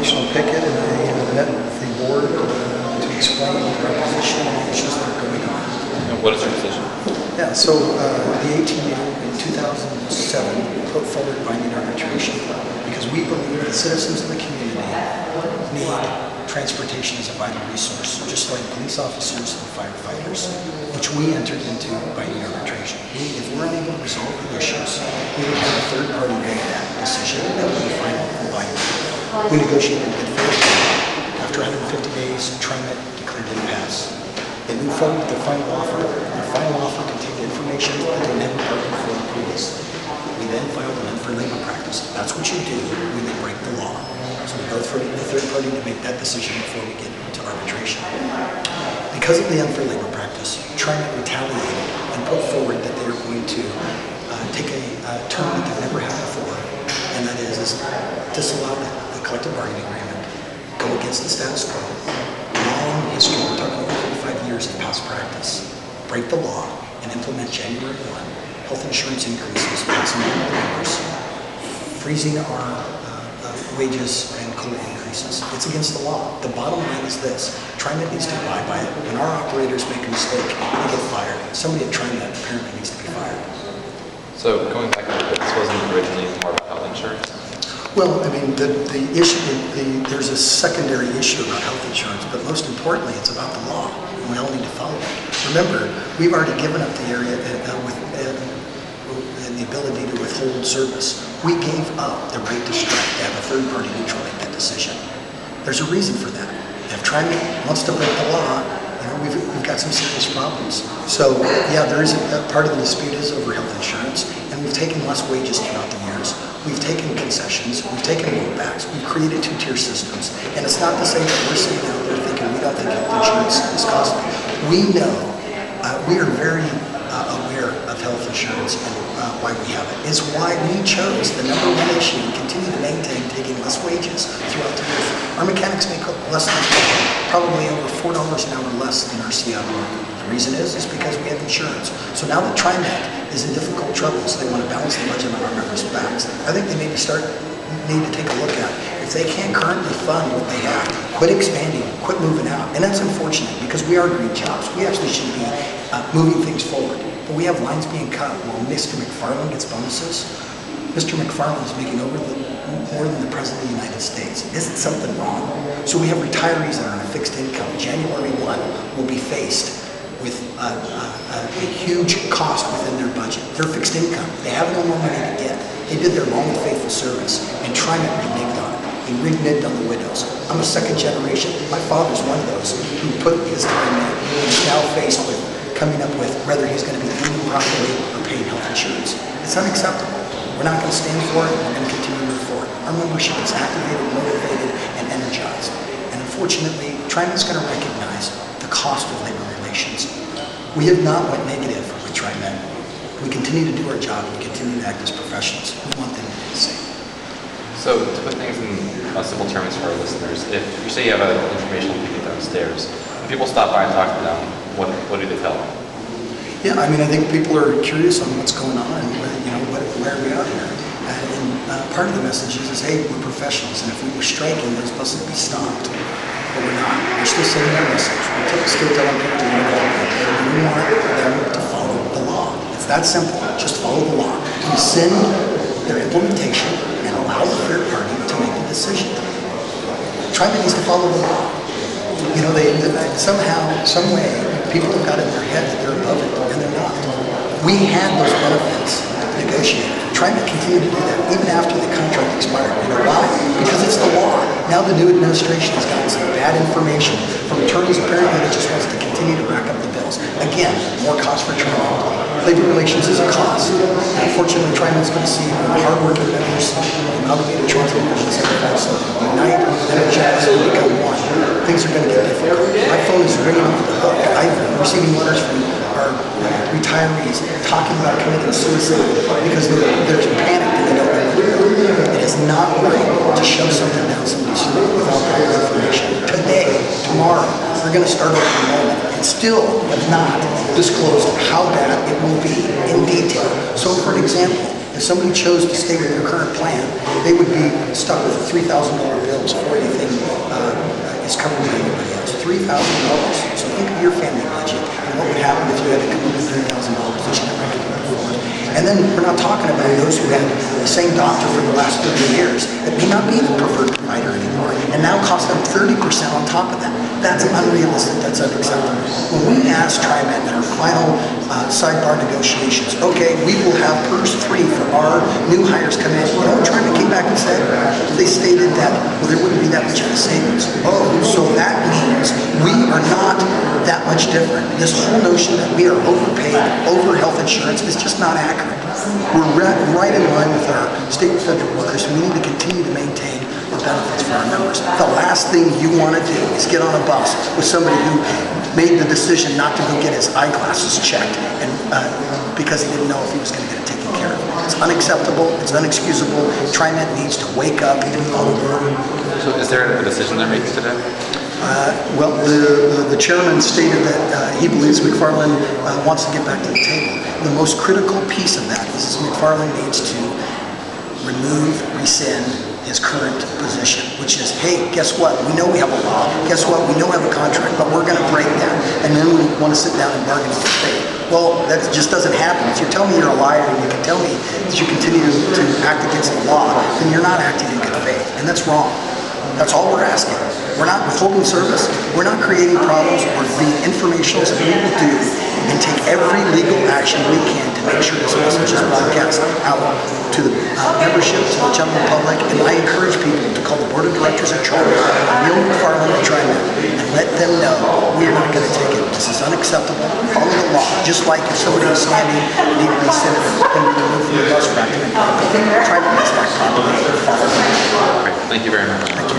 informational picket, and I met with the board to explain our position and the issues that are going on. And what is your position? Yeah, so the ATU in 2007 put forward binding arbitration because we believe the citizens of the community need transportation as a vital resource, just like police officers and firefighters, which we entered into binding arbitration. If we're unable to resolve the issues, we would have a third party make that decision that would be final and binding. We negotiated good faith. After 150 days, TriMet declared impasse. They moved forward with their final offer. Their final offer contained information that they never bargained for previously. We then filed an unfair labor practice. That's what you do when they break the law. So we go through the third party to make that decision before we get to arbitration. Because of the unfair labor practice, TriMet retaliated and put forward that they are going to take a term that they've never had before, and that is disallow the collective bargaining agreement, go against the status quo, long history, we're talking about 35 years of past practice, break the law, and implement January 1 health insurance increases, passing on the members, freezing our wages and COLA increases. It's against the law. The bottom line is this: TriMet needs to abide by it. When our operators make a mistake, they get fired. Somebody at TriMet apparently needs to be fired. So going back to this, wasn't originally more about health insurance? Well, I mean, the issue, there's a secondary issue about health insurance, but most importantly, it's about the law, and we all need to follow it. Remember, we've already given up the area and the ability to withhold service. We gave up the right to strike, to have a third party neutral make that decision. There's a reason for that. If TriMet wants to break the law, we've got some serious problems. So yeah, there is a part of the dispute is over health insurance, and we've taken less wages throughout the years. We've taken concessions, we've taken rollbacks, we've created two-tier systems. And it's not to say that we're sitting out there thinking we don't think health insurance is costly. We know, we are very aware of health insurance and why we have it. It's why we chose the number one issue and continue to maintain taking less wages throughout the years. Our mechanics make less than, probably over $4 an hour less than our Seattle worker. The reason is because we have insurance. So now that TriMet is in difficult troubles, they want to balance the budget on our members' backs. I think they need to take a look at if they can't currently fund what they have, quit expanding, quit moving out. And that's unfortunate because we are green jobs. We actually should be moving things forward. But we have lines being cut while Mr. McFarland gets bonuses. Mr. McFarland is making more than the President of the United States. Isn't something wrong? So we have retirees that are on a fixed income. January 1 will be faced with a huge cost within their budget. They're fixed income. They have no more money to get. They did their long and faithful service, and TriMet reneged on it. He reneged on the widows. I'm a second generation. My father's one of those who put his time in and is now faced with coming up with whether he's going to be eating properly or paying health insurance. It's unacceptable. We're not going to stand for it. We're going to continue to move forward. Our membership is activated, motivated, and energized. And unfortunately, TriMet's going to recognize the cost of labor relations. We have not went negative with TriMet. We continue to do our job. We continue to act as professionals. We want them to do the same. So to put things in simple terms for our listeners, if you say you have an informational picket downstairs, when people stop by and talk to them, what do they tell them? Yeah, I mean, I think people are curious on what's going on and where we are here. And part of the message is, hey, we're professionals, and if we were striking, those buses would be stopped. But we're not. We're still sending our message. We're still telling people to and we want them to follow the law. It's that simple. Just follow the law. Rescind their implementation and allow the third party to make the decision. TriMet needs to follow the law. Somehow, some way, people have got in their head that they're above it, and they're not. We had those benefits negotiated. TriMet continued to do that even after the contract expired. You know why? Because it's the law. Now the new administration has gotten some bad information from attorneys apparently that just wants to continue to rack up the bills. Again, more cost for TriMet. Labor relations is a cost. Unfortunately, TriMet's going to see hardworking members, amalgamated Toronto members, also unite, energize, and become one. Things are going to get difficult. My phone is ringing off the hook. I'm receiving letters from our retirees talking about committing suicide because they're panicked and they don't know what to do. It is not right to shove something down somebody's throat without proper information. Today, tomorrow, we're going to start open enrollment and still have not disclosed how bad it will be in detail. So, for example, if somebody chose to stay with their current plan, they would be stuck with $3,000 bills, $40,000. $3,000. So think of your family budget and what would happen if you had to come up with $3,000 that you never had to before. And then we're not talking about those who had the same doctor for the last 30 years that may not be the preferred provider anymore and now cost them 30% on top of that. That's unrealistic. That's unacceptable. When we asked TriMet in our final sidebar negotiations, okay, we will have PERS free for our new hires come in. You know what TriMet came back and said? They stated that, well, there wouldn't be that much of a savings. Oh, so that means we are not that much different. This whole notion that we are overpaid over health insurance is just not accurate. We're right in line with our state and federal workers. We need to continue to maintain the benefits for our members. The last thing you want to do is get on a bus with somebody who made the decision not to go get his eyeglasses checked and because he didn't know if he was going to get it taken care of. It's unacceptable. It's unexcusable. TriMet needs to wake up and follow through. So is there a decision they're making today? Well, the chairman stated that he believes McFarland wants to get back to the table. The most critical piece of that is McFarland needs to rescind his current position, which is, hey, guess what? We know we have a law. Guess what? We know we have a contract, but we're going to break that. And then we want to sit down and bargain with the state. Well, that just doesn't happen. If you tell me you're a liar and you can tell me that you continue to act against the law, then you're not acting in good faith. And that's wrong. That's all we're asking. We're not withholding service. We're not creating problems. We're being informational, so we will do and take every legal action we can to make sure this message is broadcast out to the membership, to the general public. And I encourage people to call the board of directors at TriMet, Neil McFarland at TriMet, and let them know we're not going to take it. This is unacceptable. Follow the law. Just like if somebody was standing and needed to be seated and be removed from the bus practically. TriMet makes that properly. Follow the law. Thank you very much. Thank you.